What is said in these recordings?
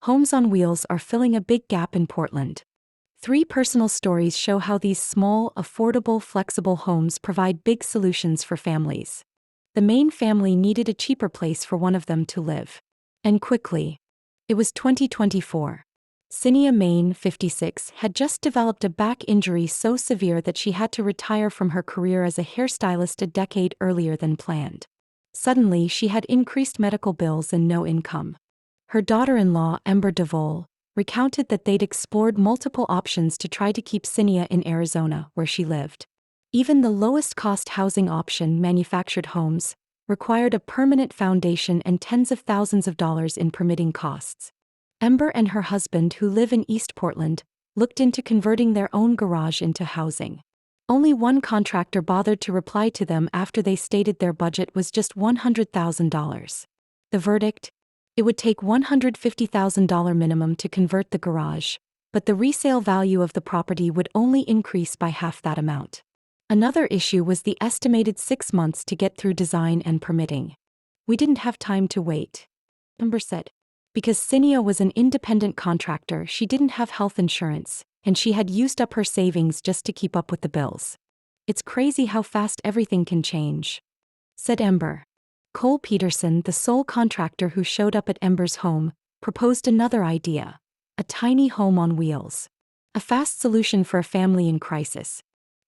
Homes on wheels are filling a big gap in Portland. 3 personal stories show how these small, affordable, flexible homes provide big solutions for families. The Maine family needed a cheaper place for one of them to live. And quickly. It was 2024. Synia Maine, 56, had just developed a back injury so severe that she had to retire from her career as a hairstylist a decade earlier than planned. Suddenly, she had increased medical bills and no income. Her daughter-in-law, Ember DeVaul, recounted that they'd explored multiple options to try to keep Synia in Arizona, where she lived. Even the lowest-cost housing option, manufactured homes, required a permanent foundation and tens of thousands of dollars in permitting costs. Ember and her husband, who live in East Portland, looked into converting their own garage into housing. Only one contractor bothered to reply to them after they stated their budget was just $100,000. The verdict? It would take $150,000 minimum to convert the garage, but the resale value of the property would only increase by half that amount. Another issue was the estimated 6 months to get through design and permitting. "We didn't have time to wait," Ember said. Because Synia was an independent contractor, she didn't have health insurance, and she had used up her savings just to keep up with the bills. "It's crazy how fast everything can change," said Ember. Cole Peterson, the sole contractor who showed up at Ember's home, proposed another idea: a tiny home on wheels. A fast solution for a family in crisis.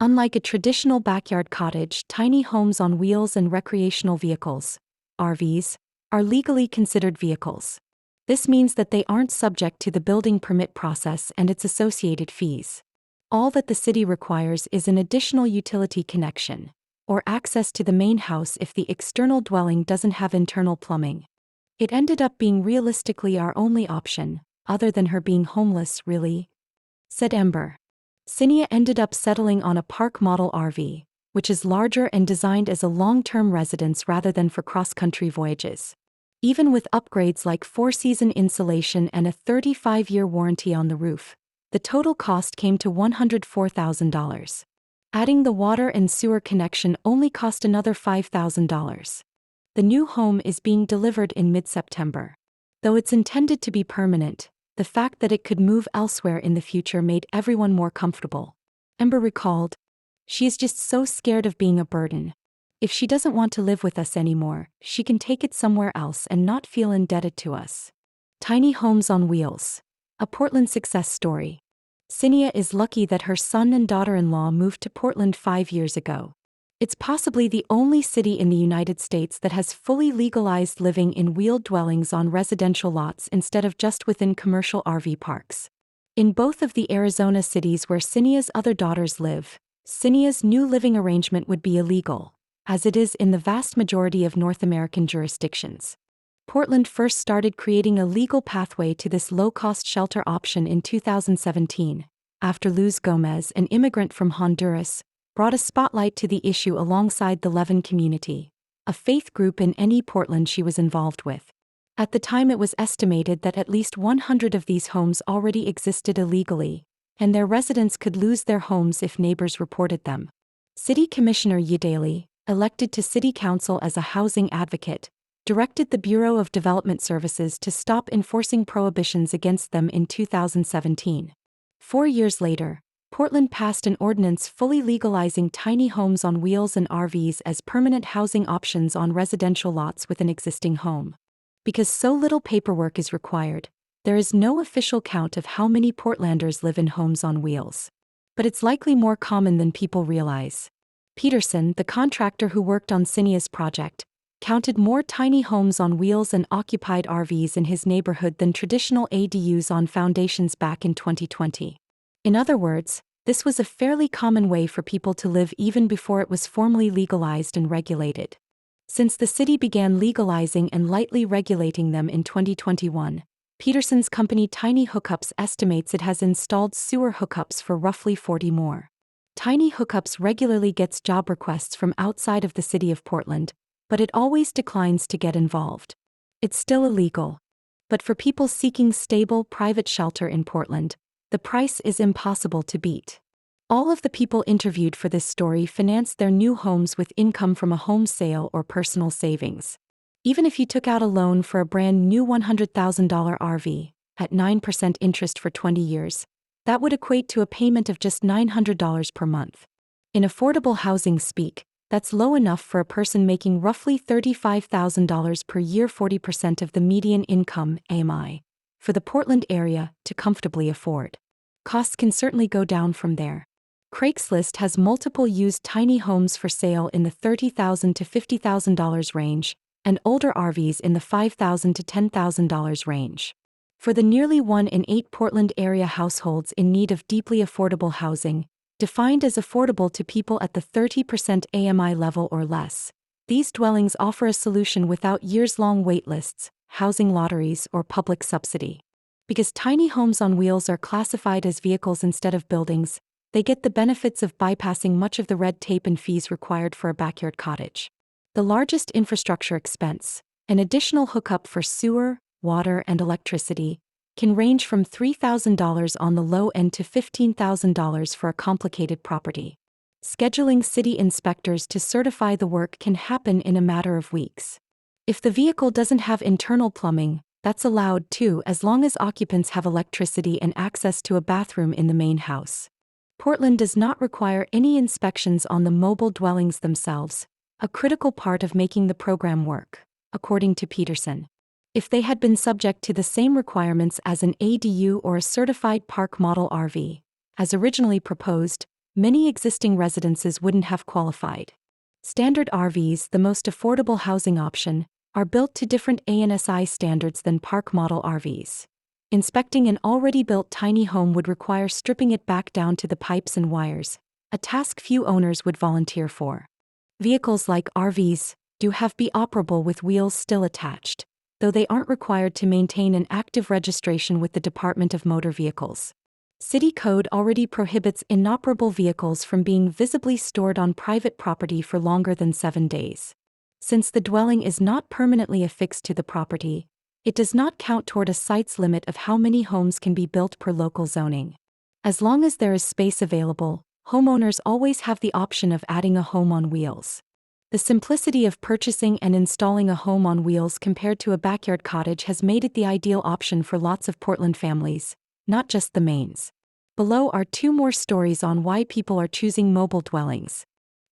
Unlike a traditional backyard cottage, tiny homes on wheels and recreational vehicles, RVs, are legally considered vehicles. This means that they aren't subject to the building permit process and its associated fees. All that the city requires is an additional utility connection, or access to the main house if the external dwelling doesn't have internal plumbing. It ended up being realistically our only option, other than her being homeless, really, said Ember. Synia ended up settling on a park model RV, which is larger and designed as a long-term residence rather than for cross-country voyages. Even with upgrades like 4-season insulation and a 35-year warranty on the roof, the total cost came to $104,000. Adding the water and sewer connection only cost another $5,000. The new home is being delivered in mid-September. Though it's intended to be permanent, the fact that it could move elsewhere in the future made everyone more comfortable. Ember recalled, "She is just so scared of being a burden. If she doesn't want to live with us anymore, she can take it somewhere else and not feel indebted to us." Tiny homes on wheels. A Portland success story. Synia is lucky that her son and daughter-in-law moved to Portland 5 years ago. It's possibly the only city in the United States that has fully legalized living in wheeled dwellings on residential lots instead of just within commercial RV parks. In both of the Arizona cities where Synia's other daughters live, Synia's new living arrangement would be illegal, as it is in the vast majority of North American jurisdictions. Portland first started creating a legal pathway to this low-cost shelter option in 2017, after Luz Gomez, an immigrant from Honduras, brought a spotlight to the issue alongside the Levin community, a faith group in Portland she was involved with. At the time, it was estimated that at least 100 of these homes already existed illegally, and their residents could lose their homes if neighbors reported them. City Commissioner Yadali, elected to City Council as a housing advocate, directed the Bureau of Development Services to stop enforcing prohibitions against them in 2017. 4 years later, Portland passed an ordinance fully legalizing tiny homes on wheels and RVs as permanent housing options on residential lots with an existing home. Because so little paperwork is required, there is no official count of how many Portlanders live in homes on wheels. But it's likely more common than people realize. Peterson, the contractor who worked on Synia's project, counted more tiny homes on wheels and occupied RVs in his neighborhood than traditional ADUs on foundations back in 2020. In other words, this was a fairly common way for people to live even before it was formally legalized and regulated. Since the city began legalizing and lightly regulating them in 2021, Peterson's company Tiny Hookups estimates it has installed sewer hookups for roughly 40 more. Tiny Hookups regularly gets job requests from outside of the city of Portland, but it always declines to get involved. It's still illegal. But for people seeking stable, private shelter in Portland, the price is impossible to beat. All of the people interviewed for this story financed their new homes with income from a home sale or personal savings. Even if you took out a loan for a brand new $100,000 RV, At 9% interest for 20 years, that would equate to a payment of just $900 per month. In affordable housing speak, that's low enough for a person making roughly $35,000 per year, 40% of the median income (AMI), for the Portland area to comfortably afford. Costs can certainly go down from there. Craigslist has multiple used tiny homes for sale in the $30,000 to $50,000 range, and older RVs in the $5,000 to $10,000 range. For the nearly 1 in 8 Portland area households in need of deeply affordable housing, defined as affordable to people at the 30% AMI level or less, these dwellings offer a solution without years-long waitlists, housing lotteries, or public subsidy. Because tiny homes on wheels are classified as vehicles instead of buildings, they get the benefits of bypassing much of the red tape and fees required for a backyard cottage. The largest infrastructure expense, an additional hookup for sewer, water, and electricity, can range from $3,000 on the low end to $15,000 for a complicated property. Scheduling city inspectors to certify the work can happen in a matter of weeks. If the vehicle doesn't have internal plumbing, that's allowed too, as long as occupants have electricity and access to a bathroom in the main house. Portland does not require any inspections on the mobile dwellings themselves, a critical part of making the program work, according to Peterson. If they had been subject to the same requirements as an ADU or a certified park model RV, as originally proposed, many existing residences wouldn't have qualified. Standard RVs, the most affordable housing option, are built to different ANSI standards than park model RVs. Inspecting an already built tiny home would require stripping it back down to the pipes and wires, a task few owners would volunteer for. Vehicles like RVs do have to be operable with wheels still attached, though they aren't required to maintain an active registration with the Department of Motor Vehicles. City code already prohibits inoperable vehicles from being visibly stored on private property for longer than 7 days. Since the dwelling is not permanently affixed to the property, it does not count toward a site's limit of how many homes can be built per local zoning. As long as there is space available, homeowners always have the option of adding a home on wheels. The simplicity of purchasing and installing a home on wheels compared to a backyard cottage has made it the ideal option for lots of Portland families, not just the Maines. Below are 2 more stories on why people are choosing mobile dwellings.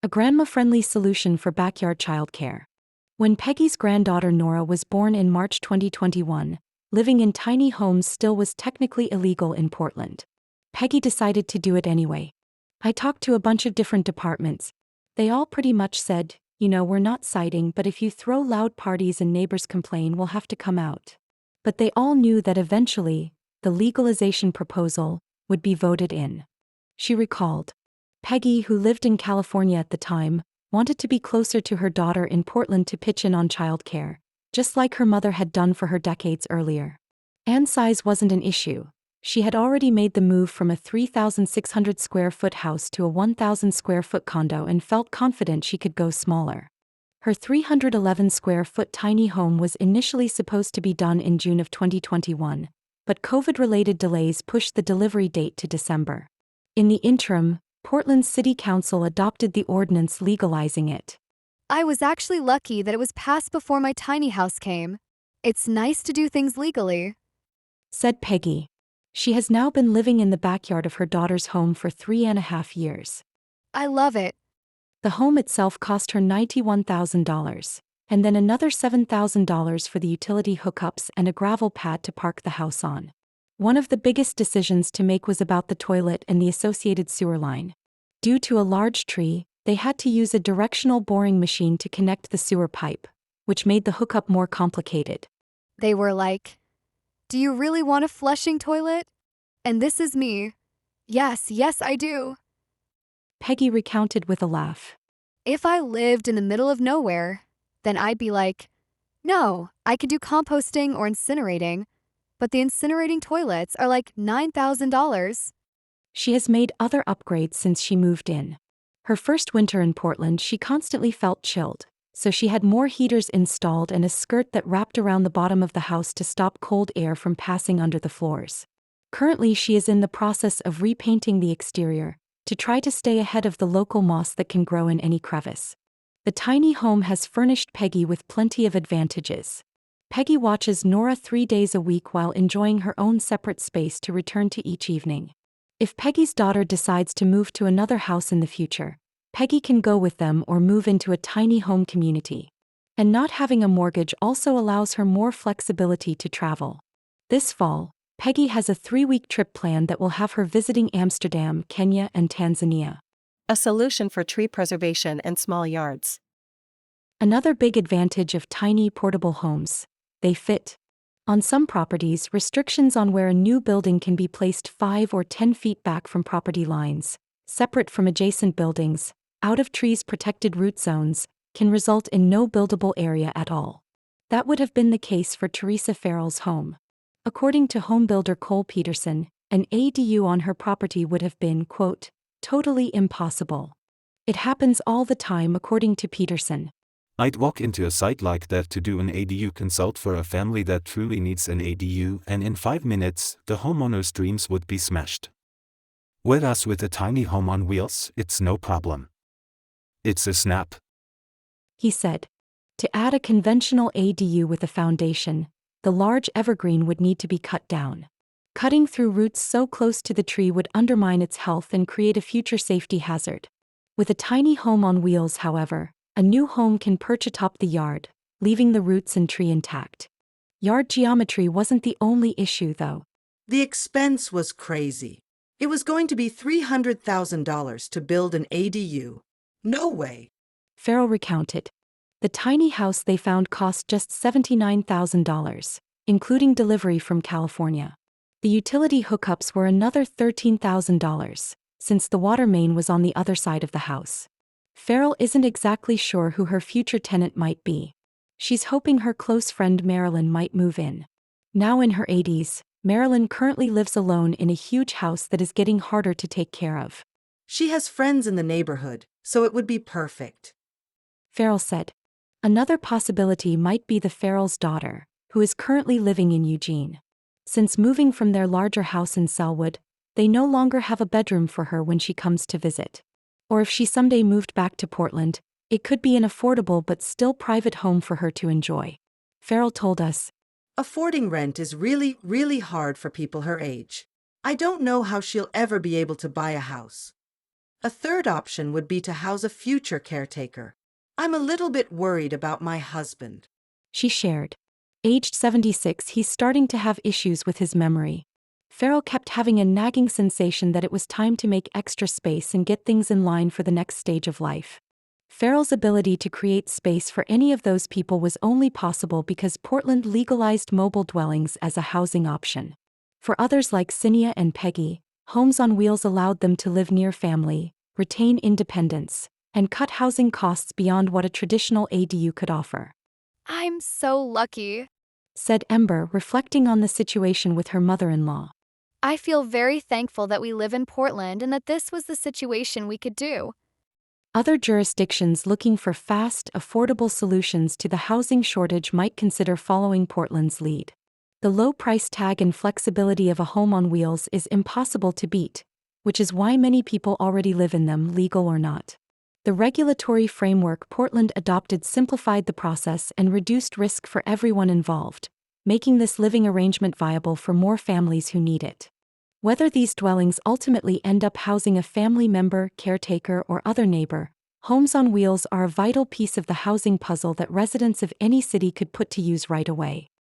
A grandma-friendly solution for backyard childcare. When Peggy's granddaughter Nora was born in March 2021, living in tiny homes still was technically illegal in Portland. Peggy decided to do it anyway. I talked to a bunch of different departments. They all pretty much said, we're not citing, but if you throw loud parties and neighbors complain, we'll have to come out. But they all knew that eventually, the legalization proposal would be voted in. She recalled. Peggy, who lived in California at the time, wanted to be closer to her daughter in Portland to pitch in on childcare, just like her mother had done for her decades earlier. And size wasn't an issue. She had already made the move from a 3,600 square foot house to a 1,000 square foot condo and felt confident she could go smaller. Her 311 square foot tiny home was initially supposed to be done in June of 2021, but COVID-related delays pushed the delivery date to December. In the interim, Portland's City Council adopted the ordinance legalizing it. I was actually lucky that it was passed before my tiny house came. It's nice to do things legally, said Peggy. She has now been living in the backyard of her daughter's home for 3.5 years. I love it. The home itself cost her $91,000, and then another $7,000 for the utility hookups and a gravel pad to park the house on. One of the biggest decisions to make was about the toilet and the associated sewer line. Due to a large tree, they had to use a directional boring machine to connect the sewer pipe, which made the hookup more complicated. They were like, "Do you really want a flushing toilet?" And this is me. Yes, I do. Peggy recounted with a laugh. If I lived in the middle of nowhere, then I'd be like, no, I could do composting or incinerating, but the incinerating toilets are like $9,000. She has made other upgrades since she moved in. Her first winter in Portland, she constantly felt chilled, so she had more heaters installed and a skirt that wrapped around the bottom of the house to stop cold air from passing under the floors. Currently, she is in the process of repainting the exterior to try to stay ahead of the local moss that can grow in any crevice. The tiny home has furnished Peggy with plenty of advantages. Peggy watches Nora 3 days a week while enjoying her own separate space to return to each evening. If Peggy's daughter decides to move to another house in the future, Peggy can go with them or move into a tiny home community. And not having a mortgage also allows her more flexibility to travel. This fall, Peggy has a 3-week trip planned that will have her visiting Amsterdam, Kenya, and Tanzania. A solution for tree preservation and small yards. Another big advantage of tiny portable homes: they fit. On some properties, restrictions on where a new building can be placed 5 or 10 feet back from property lines, separate from adjacent buildings, out of trees protected root zones, can result in no buildable area at all. That would have been the case for Teresa Farrell's home. According to homebuilder Cole Peterson, an ADU on her property would have been, quote, totally impossible. It happens all the time, according to Peterson. I'd walk into a site like that to do an ADU consult for a family that truly needs an ADU, and in 5 minutes, the homeowner's dreams would be smashed. Whereas with a tiny home on wheels, it's no problem. It's a snap, he said. To add a conventional ADU with a foundation, the large evergreen would need to be cut down. Cutting through roots so close to the tree would undermine its health and create a future safety hazard. With a tiny home on wheels, however, a new home can perch atop the yard, leaving the roots and tree intact. Yard geometry wasn't the only issue, though. The expense was crazy. It was going to be $300,000 to build an ADU. No way. Farrell recounted. The tiny house they found cost just $79,000, including delivery from California. The utility hookups were another $13,000, since the water main was on the other side of the house. Farrell isn't exactly sure who her future tenant might be. She's hoping her close friend Marilyn might move in. Now in her 80s, Marilyn currently lives alone in a huge house that is getting harder to take care of. She has friends in the neighborhood, so it would be perfect, Farrell said. Another possibility might be the Farrell's daughter, who is currently living in Eugene. Since moving from their larger house in Selwood, they no longer have a bedroom for her when she comes to visit. Or if she someday moved back to Portland, it could be an affordable but still private home for her to enjoy. Farrell told us, affording rent is really, really hard for people her age. I don't know how she'll ever be able to buy a house. A third option would be to house a future caretaker. I'm a little bit worried about my husband, she shared. Aged 76, he's starting to have issues with his memory. Farrell kept having a nagging sensation that it was time to make extra space and get things in line for the next stage of life. Farrell's ability to create space for any of those people was only possible because Portland legalized mobile dwellings as a housing option. For others like Synia and Peggy, homes on wheels allowed them to live near family, retain independence, and cut housing costs beyond what a traditional ADU could offer. I'm so lucky, said Ember, reflecting on the situation with her mother-in-law. I feel very thankful that we live in Portland and that this was the situation we could do. Other jurisdictions looking for fast, affordable solutions to the housing shortage might consider following Portland's lead. The low price tag and flexibility of a home on wheels is impossible to beat, which is why many people already live in them, legal or not. The regulatory framework Portland adopted simplified the process and reduced risk for everyone involved, making this living arrangement viable for more families who need it. Whether these dwellings ultimately end up housing a family member, caretaker, or other neighbor, homes on wheels are a vital piece of the housing puzzle that residents of any city could put to use right away.